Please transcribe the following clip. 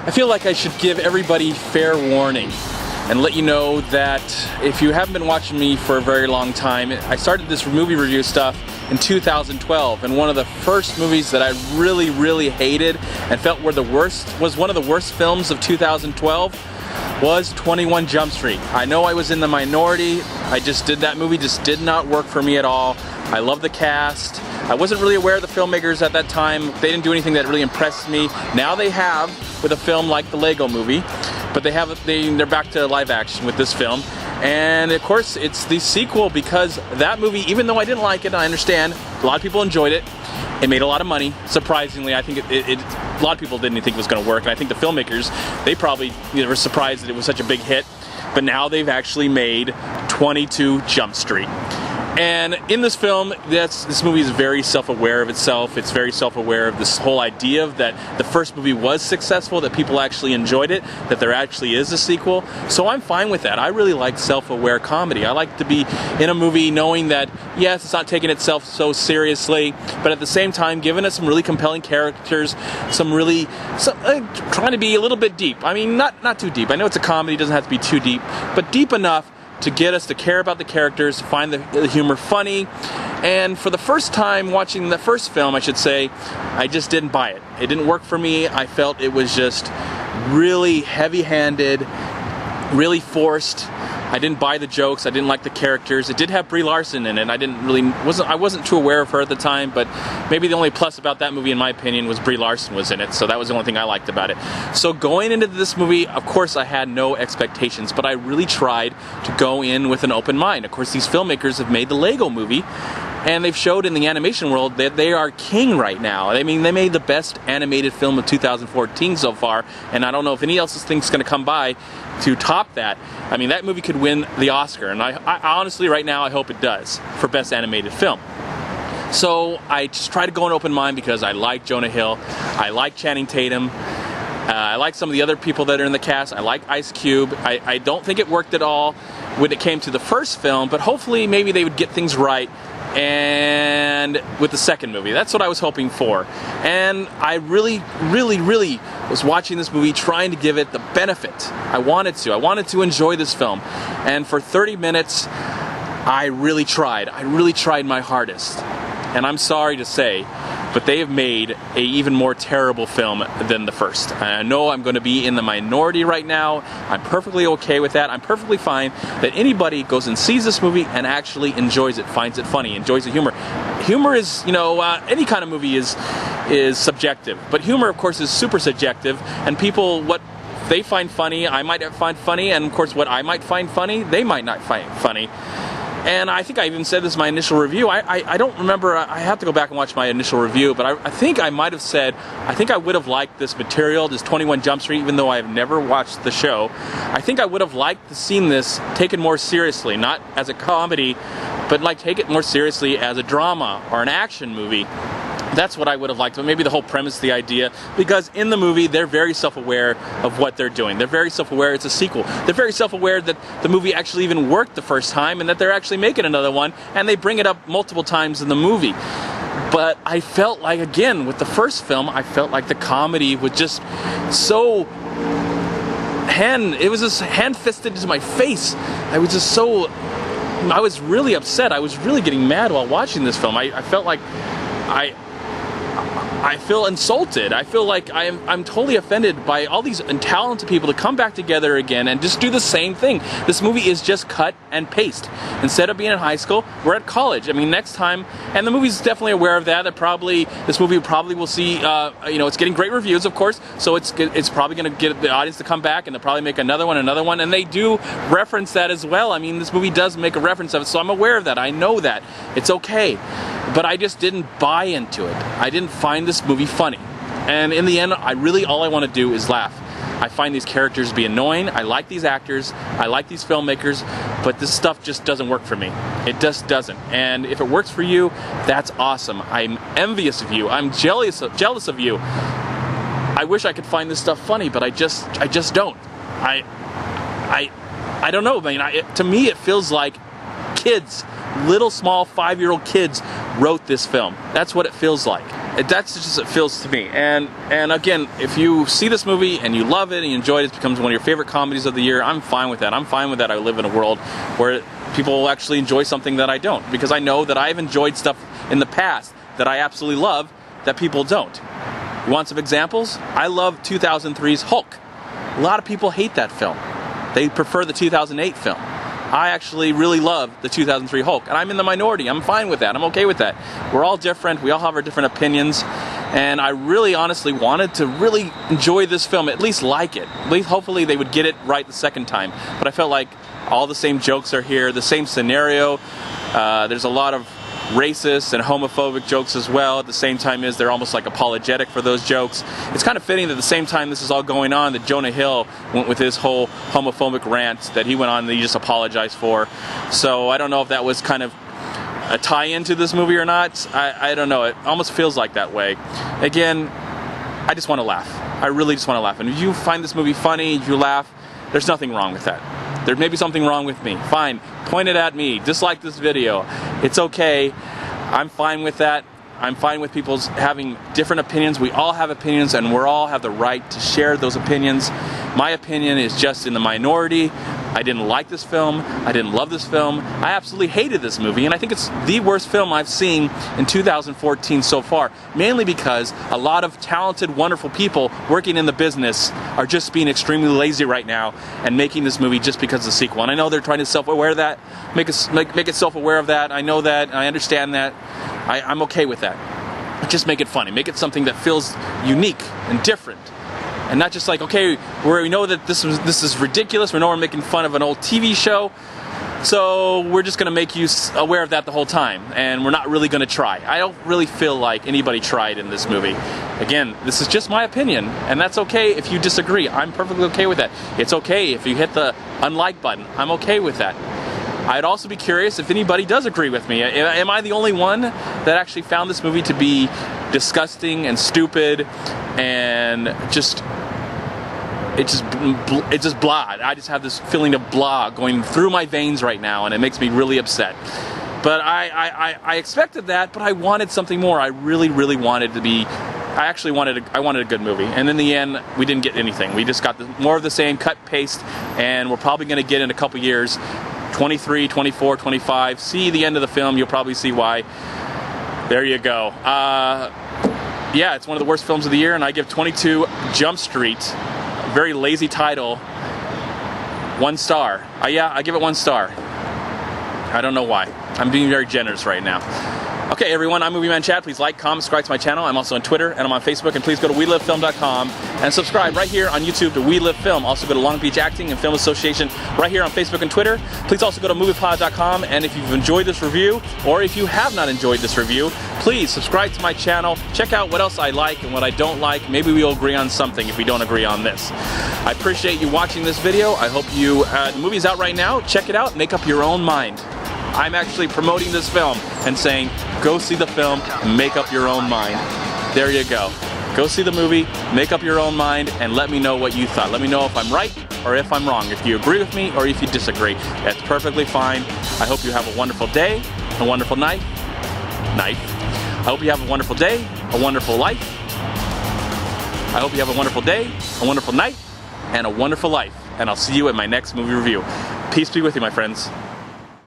I feel like I should give everybody fair warning and let you know that if you haven't been watching me for a very long time, I started this movie review stuff in 2012, and one of the first movies that I really hated and felt were the worst, was one of the worst films of 2012, was 21 Jump Street. I know I was in the minority. That movie just did not work for me at all. I love the cast. I wasn't really aware of the filmmakers at that time. They didn't do anything that really impressed me. Now they have with a film like the Lego Movie, but they're back to live action with this film. And of course it's the sequel, because that movie, even though I didn't like it, I understand a lot of people enjoyed it. It made a lot of money. Surprisingly, I think a lot of people didn't think it was going to work, and I think the filmmakers, they probably were surprised that it was such a big hit. But now they've actually made 22 Jump Street. And in this film, this movie is very self-aware of itself. It's very self-aware of this whole idea of that the first movie was successful, that people actually enjoyed it, that there actually is a sequel. So I'm fine with that. I really like self-aware comedy. I like to be in a movie knowing that, yes, it's not taking itself so seriously, but at the same time giving us some really compelling characters, trying to be a little bit deep. I mean, not too deep. I know it's a comedy, it doesn't have to be too deep, but deep enough to get us to care about the characters, to find the humor funny. And for the first time watching the first film, I should say, I just didn't buy it. It didn't work for me. I felt it was just really heavy-handed, really forced. I didn't buy the jokes. I didn't like the characters. It did have Brie Larson in it. I wasn't too aware of her at the time, but maybe the only plus about that movie, in my opinion, was Brie Larson was in it. So that was the only thing I liked about it. So going into this movie, of course, I had no expectations, but I really tried to go in with an open mind. Of course, these filmmakers have made the Lego Movie, and they've showed in the animation world that they are king right now. I mean, they made the best animated film of 2014 so far, and I don't know if any else thing's going to come by to top that. I mean, that movie could win the Oscar, and I honestly, right now, I hope it does, for Best Animated Film. So I just try to go in open mind because I like Jonah Hill, I like Channing Tatum, I like some of the other people that are in the cast, I like Ice Cube. I don't think it worked at all when it came to the first film, but hopefully maybe they would get things right and with the second movie. That's what I was hoping for. And I really was watching this movie trying to give it the benefit. I wanted to enjoy this film. And for 30 minutes, I really tried my hardest. And I'm sorry to say, but they have made an even more terrible film than the first. I know I'm going to be in the minority right now. I'm perfectly okay with that. I'm perfectly fine that anybody goes and sees this movie and actually enjoys it, finds it funny, enjoys the humor. Humor is, any kind of movie is subjective. But humor, of course, is super subjective. And people, what they find funny, I might find funny. And, of course, what I might find funny, they might not find funny. And I think I even said this in my initial review. I don't remember, I have to go back and watch my initial review, but I think I might have said, I think I would have liked this material, this 21 Jump Street, even though I've never watched the show. I think I would have liked to seen this taken more seriously, not as a comedy, but like take it more seriously as a drama or an action movie. That's what I would have liked, but maybe the whole premise, the idea, because in the movie, they're very self-aware of what they're doing. They're very self-aware it's a sequel. They're very self-aware that the movie actually even worked the first time and that they're actually making another one, and they bring it up multiple times in the movie. But I felt like, again, with the first film, I felt like the comedy was just so it was just hand-fisted into my face. I was really upset. I was really getting mad while watching this film. I felt like I feel insulted. I feel like I'm totally offended by all these talented people to come back together again and just do the same thing. This movie is just cut and paste. Instead of being in high school, we're at college. I mean, next time, and the movie's definitely aware of that. This movie probably will see, it's getting great reviews, of course, so it's probably going to get the audience to come back, and they'll probably make another one, and they do reference that as well. I mean, this movie does make a reference of it, so I'm aware of that. I know that. It's okay. But I just didn't buy into it. I didn't find this movie funny. And in the end, all I want to do is laugh. I find these characters to be annoying. I like these actors. I like these filmmakers. But this stuff just doesn't work for me. It just doesn't. And if it works for you, that's awesome. I'm envious of you. I'm jealous of you. I wish I could find this stuff funny, but I just don't. I don't know. I mean, to me, it feels like kids, little small 5-year-old kids wrote this film. That's what it feels like. That's just it feels to me. And again, if you see this movie and you love it and you enjoy it, it becomes one of your favorite comedies of the year. I'm fine with that. I'm fine with that. I live in a world where people will actually enjoy something that I don't, because I know that I've enjoyed stuff in the past that I absolutely love that people don't. You want some examples? I love 2003's Hulk. A lot of people hate that film. They prefer the 2008 film. I actually really love the 2003 Hulk, and I'm in the minority. I'm fine with that. I'm okay with that. We're all different. We all have our different opinions, and I really honestly wanted to really enjoy this film, at least like it. At least hopefully they would get it right the second time. But I felt like all the same jokes are here, the same scenario. There's a lot of racist and homophobic jokes as well. At the same time as they're almost like apologetic for those jokes. It's kind of fitting that at the same time this is all going on, that Jonah Hill went with his whole homophobic rant that he went on that he just apologized for. So I don't know if that was kind of a tie-in to this movie or not. I don't know. It almost feels like that way. Again, I just want to laugh. I really just want to laugh. And if you find this movie funny, if you laugh, there's nothing wrong with that. There may be something wrong with me. Fine. Point it at me. Dislike this video. It's okay. I'm fine with that. I'm fine with people having different opinions. We all have opinions, and we all have the right to share those opinions. My opinion is just in the minority. I didn't like this film. I didn't love this film. I absolutely hated this movie, and I think it's the worst film I've seen in 2014 so far, mainly because a lot of talented, wonderful people working in the business are just being extremely lazy right now and making this movie just because of the sequel. And I know they're trying to self-aware of that, make it self-aware of that. I know that, I understand that. I'm okay with that. Just make it funny. Make it something that feels unique and different. And not just like, okay, we know that this is ridiculous. We know we're making fun of an old TV show, so we're just going to make you aware of that the whole time, and we're not really going to try. I don't really feel like anybody tried in this movie. Again, this is just my opinion, and that's okay if you disagree. I'm perfectly okay with that. It's okay if you hit the unlike button. I'm okay with that. I'd also be curious if anybody does agree with me. Am I the only one that actually found this movie to be disgusting and stupid and it's just blah. I just have this feeling of blah going through my veins right now, and it makes me really upset. But I expected that, but I wanted something more. I really, really wanted to be. I wanted a good movie, and in the end, we didn't get anything. We just got more of the same, cut, paste, and we're probably going to get in a couple years. 23, 24, 25. See the end of the film, you'll probably see why. There you go. Yeah, it's one of the worst films of the year, and I give 22 Jump Street, a very lazy title, 1 star. Yeah, I give it 1 star. I don't know why. I'm being very generous right now. Okay, everyone, I'm MovieManCHAD. Please like, comment, subscribe to my channel. I'm also on Twitter, and I'm on Facebook. And please go to WeLiveFilm.com and subscribe right here on YouTube to We Live Film. Also go to Long Beach Acting and Film Association right here on Facebook and Twitter. Please also go to MoviePod.com. And if you've enjoyed this review, or if you have not enjoyed this review, please subscribe to my channel. Check out what else I like and what I don't like. Maybe we'll agree on something if we don't agree on this. I appreciate you watching this video. I hope you, the movie's out right now. Check it out. Make up your own mind. I'm actually promoting this film and saying, go see the film, make up your own mind. There you go. Go see the movie, make up your own mind, and let me know what you thought. Let me know if I'm right or if I'm wrong, if you agree with me or if you disagree. That's perfectly fine. I hope you have a wonderful day, a wonderful night. I hope you have a wonderful day, a wonderful life. I hope you have a wonderful day, a wonderful night, and a wonderful life. And I'll see you at my next movie review. Peace be with you, my friends.